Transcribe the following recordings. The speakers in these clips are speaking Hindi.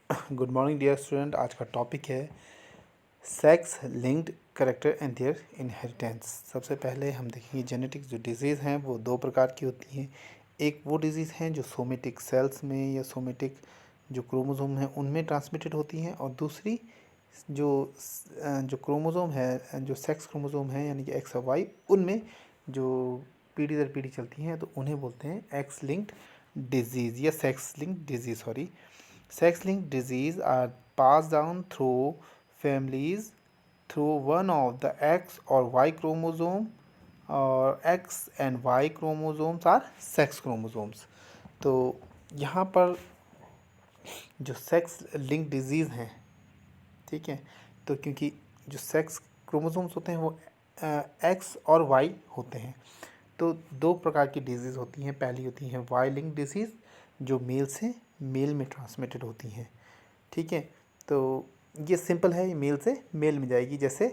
Good morning dear student. आज का टॉपिक है sex linked character and their inheritance. सबसे पहले हम देखेंगे जेनेटिक जो डिजीज़ हैं वो दो प्रकार की होती हैं। एक वो डिजीज़ हैं जो सोमेटिक सेल्स में या सोमेटिक जो क्रोमोसोम हैं उनमें ट्रांसमिटेड होती हैं, और दूसरी जो क्रोमोसोम है, जो सेक्स क्रोमोसोम है यानी कि एक्स और वाई, उनमें जो पीढ़ी दर पीढ़ी चलती हैं तो उन्हें बोलते हैं एक्स लिंक्ड डिजीज़ या sex linked disease. Sorry, sex-linked disease are passed down through families through one of the X or Y chromosome, और X and Y chromosomes are sex chromosomes। तो यहाँ पर जो सेक्स लिंक डिजीज़ हैं, ठीक है, तो क्योंकि जो सेक्स क्रोमोसोम्स होते हैं वो एक्स और वाई होते हैं, तो दो प्रकार की डिजीज़ होती हैं। पहली होती है वाई लिंक डिजीज़ जो मेल से मेल में ट्रांसमिटेड होती हैं, ठीक है। तो ये सिंपल है, ये मेल से मेल में जाएगी। जैसे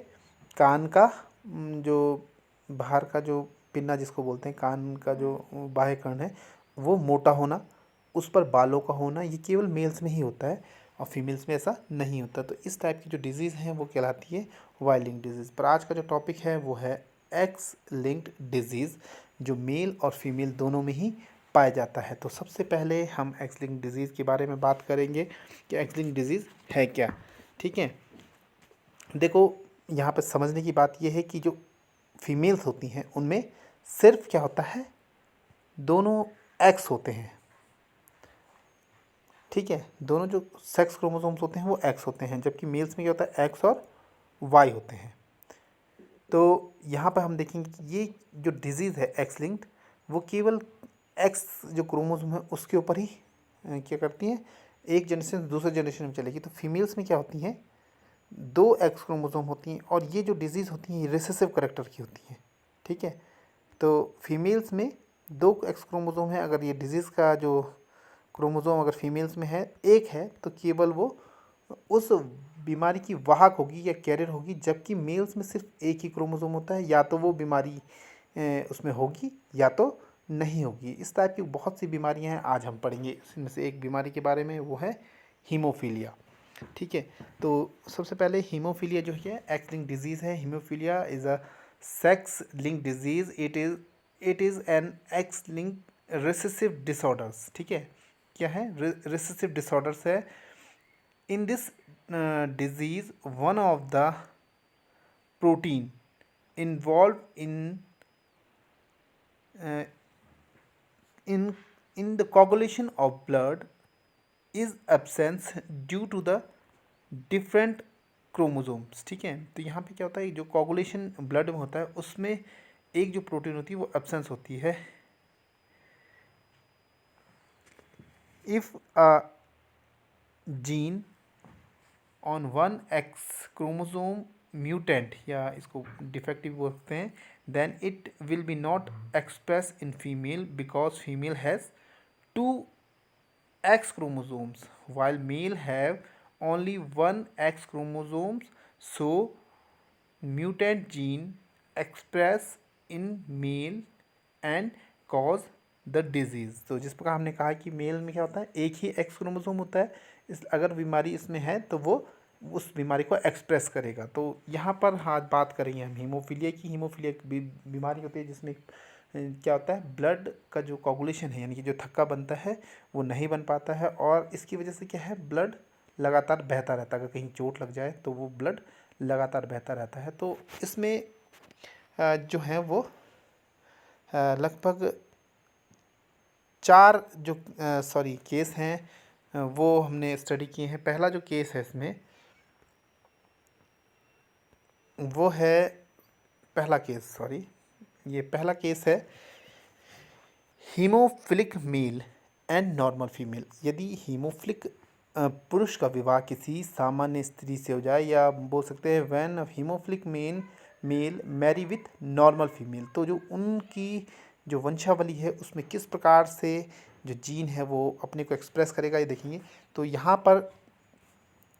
कान का जो बाहर का जो पिन्ना जिसको बोलते हैं, कान का जो बाह्य कर्ण है वो मोटा होना, उस पर बालों का होना, ये केवल मेल्स में ही होता है और फीमेल्स में ऐसा नहीं होता। तो इस टाइप की जो डिजीज़ हैं वो कहलाती है वाई लिंक डिजीज़। पर आज का जो टॉपिक है वो है एक्स लिंक्ड डिजीज़, जो मेल और फीमेल दोनों में ही पाया जाता है। तो सबसे पहले हम एक्स लिंक्ड डिजीज़ के बारे में बात करेंगे कि एक्स लिंक्ड डिजीज़ है क्या, ठीक है। देखो, यहाँ पर समझने की बात यह है कि जो फीमेल्स होती हैं उनमें सिर्फ क्या होता है, दोनों एक्स होते हैं, ठीक है। दोनों जो सेक्स क्रोमोसोम्स होते हैं वो एक्स होते हैं, जबकि मेल्स में क्या होता है, एक्स और वाई होते हैं। तो यहाँ पर हम देखेंगे कि ये जो डिजीज़ है एक्स लिंक्ड, वो केवल एक्स जो क्रोमोसोम है उसके ऊपर ही क्या करती हैं, एक जनरेशन से दूसरे जनरेशन में चलेगी। तो फीमेल्स में क्या होती हैं, दो एक्स क्रोमोसोम होती हैं, और ये जो डिजीज़ होती हैं ये रिसेसिव करेक्टर की होती हैं, ठीक है। तो फीमेल्स में दो एक्स क्रोमोसोम है, अगर ये डिजीज़ का जो क्रोमोसोम अगर फीमेल्स में है एक है तो केवल वो उस बीमारी की वाहक होगी या कैरियर होगी, जबकि मेल्स में सिर्फ एक ही क्रोमोसोम होता है, या तो वो बीमारी उसमें होगी या तो नहीं होगी। इस टाइप की बहुत सी बीमारियां हैं, आज हम पढ़ेंगे। इसमें से एक बीमारी के बारे में, वो है हीमोफीलिया, ठीक है। तो सबसे पहले हीमोफीलिया जो है एक्स लिंक डिजीज़ है। Haemophilia is a sex link disease. It is an x link recessive disorders, ठीक है। क्या है, रिसेसिव डिसऑर्डर्स है। In this disease, one of the protein involved uh, in in the coagulation of blood is absent due to the different chromosomes, ठीक है। तो यहाँ पे क्या होता है, जो कोगुलेशन ब्लड में होता है उसमें एक जो प्रोटीन होती है वो एब्सेंस होती है। If a gene on one X chromosome mutant, या इसको डिफेक्टिव बोलते हैं, then it will be not express in female because female has two X chromosomes while male have only one X chromosomes, so mutant gene express in male and cause the disease. तो जिस प्रकार हमने कहा कि मेल में क्या होता है, एक ही एक्स क्रोमोसोम होता है, इस अगर बीमारी इसमें है तो वो उस बीमारी को एक्सप्रेस करेगा। तो यहाँ पर हाँ बात करेंगे हम हीमोफीलिया की। हीमोफीलिया एक बीमारी होती है जिसमें क्या होता है, ब्लड का जो कोगुलेशन है यानी कि जो थक्का बनता है वो नहीं बन पाता है, और इसकी वजह से क्या है, ब्लड लगातार बहता रहता है। अगर कहीं चोट लग जाए तो वो ब्लड लगातार बहता रहता है। तो इसमें जो है वो लगभग चार जो केस हैं वो हमने स्टडी किए हैं। पहला जो केस है इसमें वो है ये पहला केस है haemophilic male and normal female. यदि हीमोफिलिक पुरुष का विवाह किसी सामान्य स्त्री से हो जाए, या बोल सकते हैं when haemophilic male marry with normal female, तो जो उनकी जो वंशावली है उसमें किस प्रकार से जो जीन है वो अपने को एक्सप्रेस करेगा, ये देखेंगे। तो यहाँ पर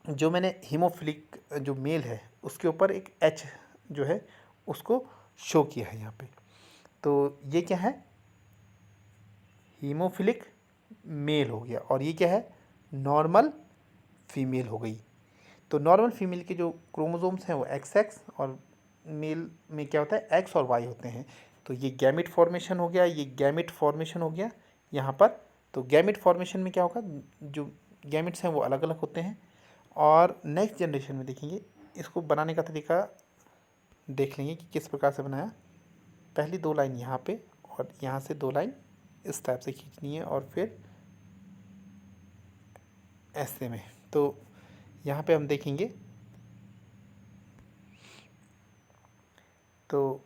जो मैंने हीमोफिलिक जो मेल है उसके ऊपर एक एच जो है उसको शो किया है यहाँ पे। तो ये क्या है, हीमोफिलिक मेल हो गया, और ये क्या है, नॉर्मल फीमेल हो गई। तो नॉर्मल फीमेल के जो क्रोमोसोम्स हैं वो XX और मेल में क्या होता है X और Y होते हैं। तो ये गैमेट फॉर्मेशन हो गया, ये गैमेट फॉर्मेशन हो गया यहाँ पर। तो गैमेट फॉर्मेशन में क्या होगा, जो गैमेट्स हैं वो अलग अलग होते हैं। और नेक्स्ट जनरेशन में देखेंगे, इसको बनाने का तरीका देख लेंगे कि किस प्रकार से बनाया। पहली 2 लाइन यहाँ पे और यहाँ से 2 लाइन इस टाइप से खींचनी है और फिर ऐसे में। तो यहाँ पे हम देखेंगे तो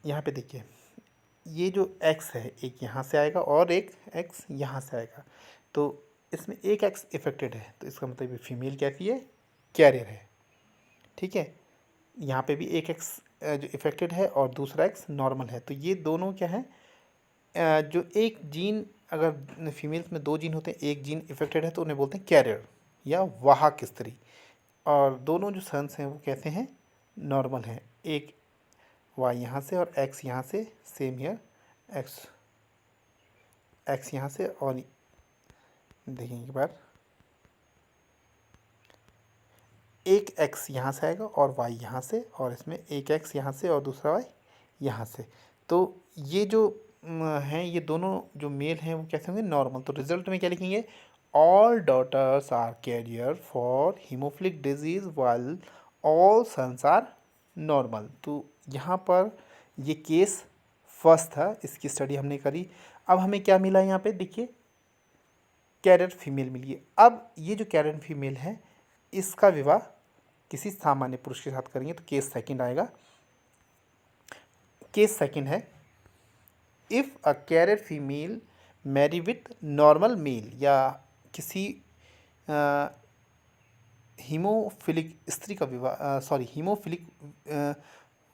यहाँ पे देखिए, ये जो X है एक यहाँ से आएगा और एक X यहाँ से आएगा। तो इसमें एक X इफेक्टेड है, तो इसका मतलब ये फीमेल कैसी है, कैरियर है। ठीक है, यहाँ पे भी एक X जो इफेक्टेड है और दूसरा X नॉर्मल है। तो ये दोनों क्या है, जो एक जीन, अगर फीमेल्स में 2 जीन होते हैं, एक जीन इफेक्टेड है तो उन्हें बोलते हैं कैरियर या वाहक स्त्री। और दोनों जो सन्स हैं वो कैसे हैं, नॉर्मल हैं। एक Y यहाँ से और X यहाँ से, सेम हियर X यहाँ से, और देखेंगे एक बार, एक X यहाँ से आएगा और Y यहाँ से, और इसमें एक X यहाँ से और दूसरा Y यहाँ से। तो ये जो हैं, ये दोनों जो मेल हैं वो कैसे होंगे, नॉर्मल। तो रिजल्ट में क्या लिखेंगे, all daughters are carrier for haemophilic disease while all sons are normal. तो यहाँ पर ये केस फर्स्ट था, इसकी स्टडी हमने करी। अब हमें क्या मिला यहाँ पे देखिए, कैरियर फीमेल मिली है। अब ये जो कैरियर फीमेल है इसका विवाह किसी सामान्य पुरुष के साथ करेंगे, तो केस सेकंड आएगा। केस सेकंड है, if a carrier female marry with normal male, या किसी हीमोफिलिक स्त्री का विवाह, हीमोफिलिक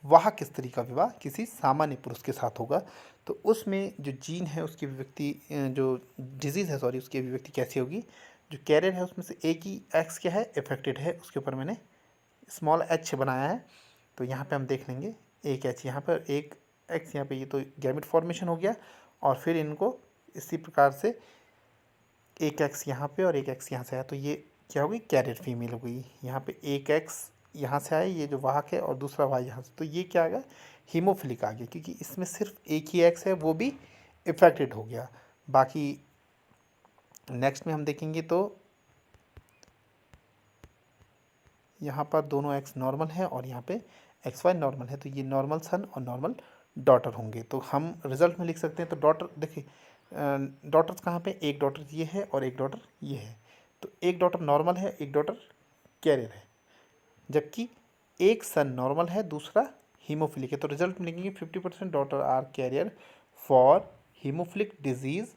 वाहक स्त्री का विवाह किसी सामान्य पुरुष के साथ होगा। तो उसमें जो जीन है उसकी अभिव्यक्ति, जो डिजीज़ है उसकी अभिव्यक्ति कैसी होगी, जो कैरियर है उसमें से एक ही X क्या है, इफेक्टेड है, उसके ऊपर मैंने स्मॉल h बनाया है। तो यहाँ पे हम देख लेंगे, एक H यहाँ पर, एक X यहाँ पे, ये तो गैमेट फॉर्मेशन हो गया। और फिर इनको इसी प्रकार से एक X यहाँ पे और एक X यहाँ से आया, तो ये क्या होगी, कैरियर फीमेल हो गई। यहाँ पे एक X यहाँ से आया, ये जो वाहक है, और दूसरा Y यहाँ से, तो ये क्या आ गया, हीमोफिलिक आ गया, क्योंकि इसमें सिर्फ एक ही X है, वो भी इफेक्टेड हो गया। बाकी नेक्स्ट में हम देखेंगे तो यहाँ पर दोनों X नॉर्मल है और यहाँ पे XY नॉर्मल है, तो ये नॉर्मल सन और नॉर्मल डॉटर होंगे। तो हम रिजल्ट में लिख सकते हैं, तो डॉटर देखिए, डॉटर्स कहाँ पे, एक डॉटर ये है और एक डॉटर ये है। तो एक डॉटर नॉर्मल है, एक डॉटर कैरियर है, जबकि एक सन नॉर्मल है, दूसरा हीमोफिलिक है। तो रिजल्ट में लिखेंगे 50% daughter are carrier for haemophilic disease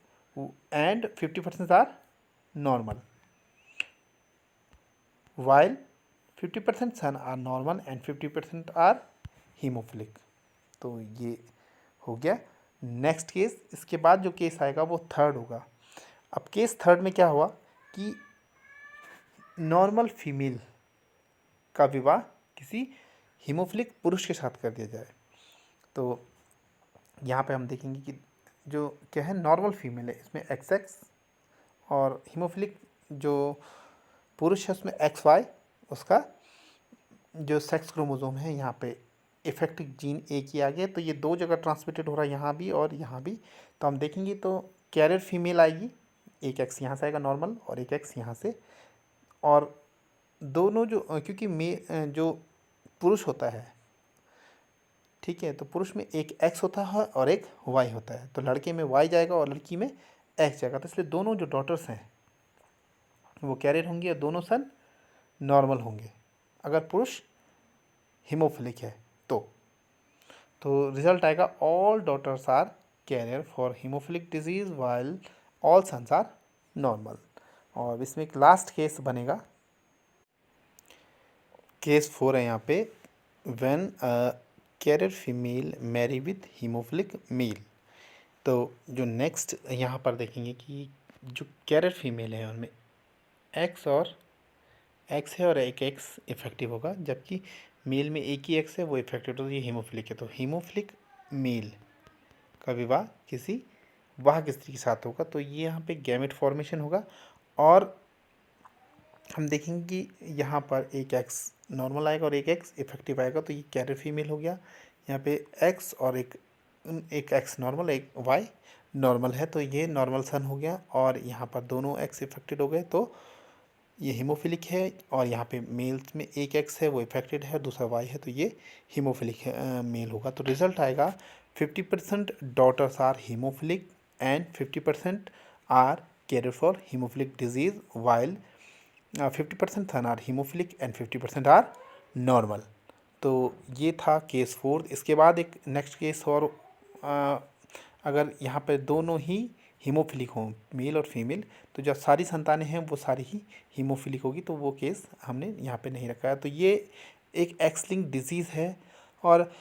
and 50% are normal, while 50% son are normal and 50% are haemophilic. तो ये हो गया नेक्स्ट केस। इसके बाद जो केस आएगा वो थर्ड होगा। अब केस थर्ड में क्या हुआ कि नॉर्मल फीमेल का विवाह किसी हीमोफिलिक पुरुष के साथ कर दिया जाए। तो यहाँ पे हम देखेंगे कि जो क्या है, नॉर्मल फीमेल है, इसमें XX, और हीमोफिलिक जो पुरुष है उसमें XY, उसका जो सेक्स क्रोमोसोम है यहाँ पे इफेक्टिव जीन एक ही आ गया। तो ये 2 जगह ट्रांसमिटेड हो रहा है, यहाँ भी और यहाँ भी। तो हम देखेंगे तो कैरियर फीमेल आएगी, एक X यहाँ से आएगा नॉर्मल और एक X यहाँ से। और दोनों जो क्योंकि जो पुरुष होता है, ठीक है, तो पुरुष में एक X होता है और एक Y होता है। तो लड़के में Y जाएगा और लड़की में X जाएगा। तो इसलिए दोनों जो डॉटर्स हैं वो कैरियर होंगी और दोनों सन नॉर्मल होंगे, अगर पुरुष हीमोफिलिक है तो। रिजल्ट आएगा, all daughters are carrier for haemophilic disease while all sons are normal. और इसमें एक लास्ट केस बनेगा, केस 4 है यहाँ पे, when carrier female marry with haemophilic male. तो जो नेक्स्ट यहाँ पर देखेंगे कि जो कैरियर फीमेल है उनमें X है और एक X इफेक्टिव होगा, जबकि मेल में एक ही X है, वो इफेक्टिव, तो ये हीमोफिलिक है। तो हीमोफिलिक मेल का विवाह किसी वाहक स्त्री के साथ होगा। तो ये यहाँ पे गैमेट फॉर्मेशन होगा। और हम देखेंगे कि यहाँ पर एक एक्स नॉर्मल आएगा और एक एक्स इफेक्टिव आएगा, तो ये कैरियर फीमेल हो गया। यहाँ पे एक्स और एक एक्स नॉर्मल, एक वाई नॉर्मल है, तो ये नॉर्मल सन हो गया। और यहाँ पर दोनों एक्स इफेक्टेड हो गए, तो ये हीमोफिलिक है। और यहाँ पे मेल्स में एक एक्स है वो इफेक्टेड है, दूसरा वाई है, तो ये हीमोफिलिक है, मेल होगा। तो रिजल्ट आएगा 50% daughters are haemophilic and 50% are carrier for haemophilic disease, while 50% son are haemophilic and 50% are normal. तो ये था केस 4। इसके बाद एक नेक्स्ट केस और अगर यहाँ पर दोनों ही हीमोफिलिक हों, मेल और फीमेल, तो जो सारी संतानें हैं वो सारी ही हीमोफिलिक होगी, तो वो केस हमने यहाँ पे नहीं रखा है। तो ये एक एक्स लिंक्ड डिजीज़ है और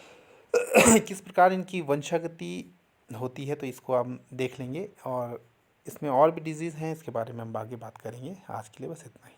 किस प्रकार इनकी वंशागति होती है तो इसको हम देख लेंगे। और इसमें और भी डिजीज़ हैं, इसके बारे में हम आगे बात करेंगे। आज के लिए बस इतना ही।